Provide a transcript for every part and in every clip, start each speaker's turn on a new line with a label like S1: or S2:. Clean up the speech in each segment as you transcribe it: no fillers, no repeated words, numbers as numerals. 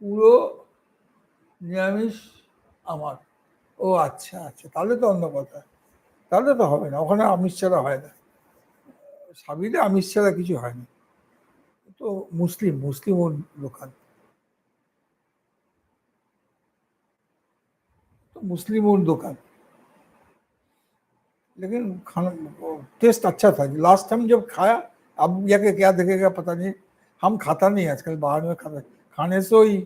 S1: পুরো নিরামিষ আমার। ও আচ্ছা আচ্ছা, তাহলে তো অন্য কথা, তাহলে তো হবে না, ওখানে আমিষ ছাড়া হয় না, সাবিরে আমিষ ছাড়া কিছু হয় না। তো মুসলিম মুসলিম ওর দোকান, तो मुस्लिम और दुकान। लेकिन खाना टेस्ट अच्छा था। लास्ट टाइम जब खाया, अब जाके क्या देखेगा पता नहीं। हम खाता नहीं आजकल, बाहर में खाता, खाने से ही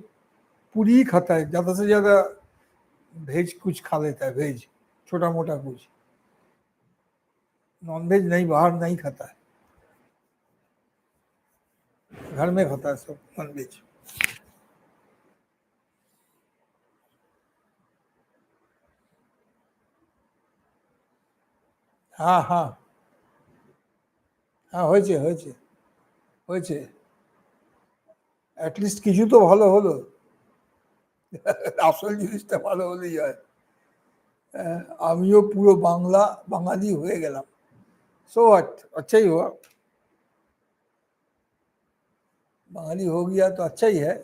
S1: पूरी ही खाता है, ज़्यादा से ज़्यादा वेज कुछ खा लेता है, वेज छोटा मोटा कुछ, नॉन वेज नहीं, बाहर नहीं खाता है, घर में खाता है सब नॉन वेज। हाँ हाँ हाँ, হয়েছে হয়েছে হয়েছে, অ্যাটলিস্ট কিছু তো ভালো হলো। আসল জিনিসটা ভালো হলেই হয়। আমিও পুরো বাঙালি হয়ে গেলাম। सो व्हाट, अच्छा ही हुआ, বাঙালি हो गया तो अच्छा ही है।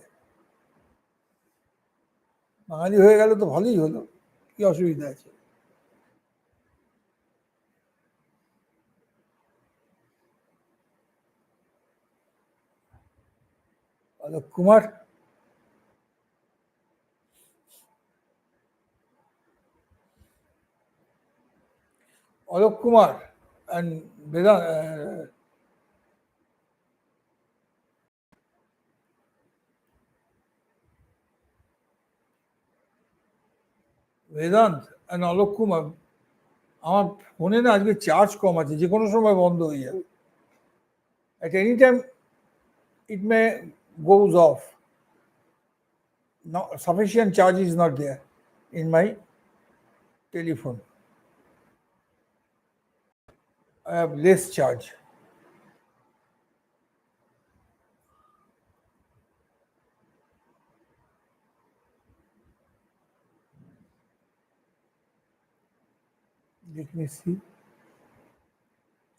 S1: বাঙালি হয়ে গেলে তো ভালোই হলো, কি অসুবিধা আছে? Alok Kumar, Alok Kumar and Vedanta and Alok Kumar. আমার ফোনে না আজকে চার্জ কম আছে, যে কোনো সময় বন্ধ হয়ে যাবে। At any time it may goes off. No, sufficient charge is not there in my telephone. I have less charge. Let me see.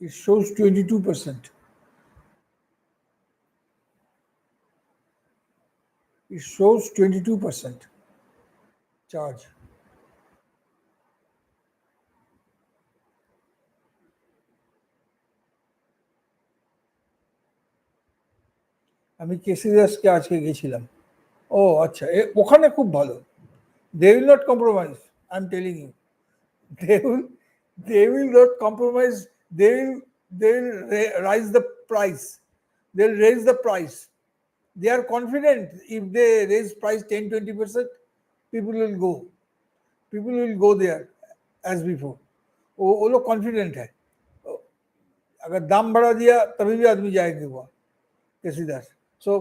S1: It shows 22%. It shows 22% charge. আমি কেসি দাসকে আজকে গেছিলাম। ও আচ্ছা, ওখানে খুব ভালো। They will not compromise, I'm telling you. They will, they will not compromise. They will rise the price. They'll raise the price. They are confident if they raise price 10-20%, people will go. People will go there as before. वो लोग confident है। अगर दाम बढ़ा दिया तभी भी आदमी जाएंगे वहाँ, कैसी दास। सो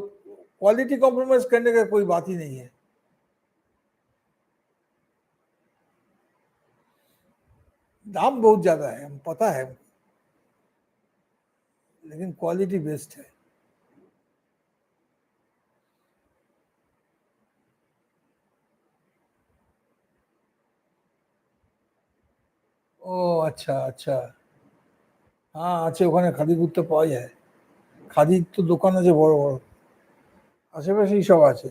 S1: क्वालिटी कॉम्प्रोमाइज करने का कोई बात ही नहीं है। दाम बहुत ज्यादा है, हम पता है, लेकिन क्वालिटी बेस्ट है। ও আচ্ছা আচ্ছা, হ্যাঁ আছে, ওখানে খাদি কুর্তা পাওয়া যায়, খাদির তো দোকান আছে বড় বড়, আশেপাশেই সব আছে।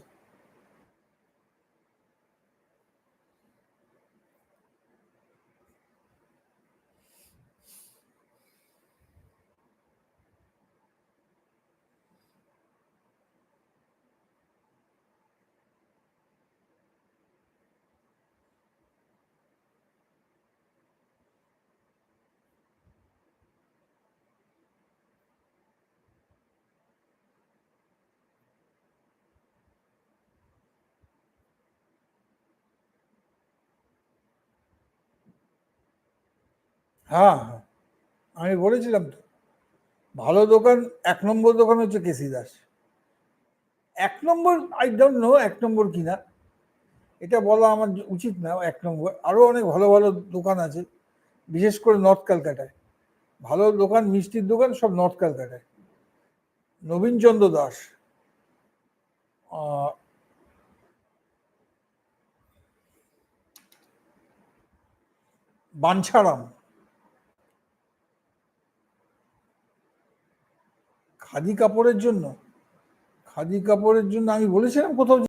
S1: হ্যাঁ হ্যাঁ, আমি বলেছিলাম তো, ভালো দোকান, 1 নম্বর দোকান হচ্ছে কেসি দাস। 1 নম্বর, আই ডোন্ট নো 1 নম্বর কিনা, এটা বলা আমার উচিত না। 1 নম্বর, আরো অনেক ভালো ভালো দোকান আছে, বিশেষ করে নর্থ ক্যালকাটায়। ভালো দোকান, মিষ্টির দোকান সব নর্থ ক্যালকাটায়। নবীনচন্দ্র দাস, আহ, বাঞ্ছারাম, খাদি কাপড়ের জন্য, খাদি কাপড়ের জন্য আমি বলেছিলাম কোথাও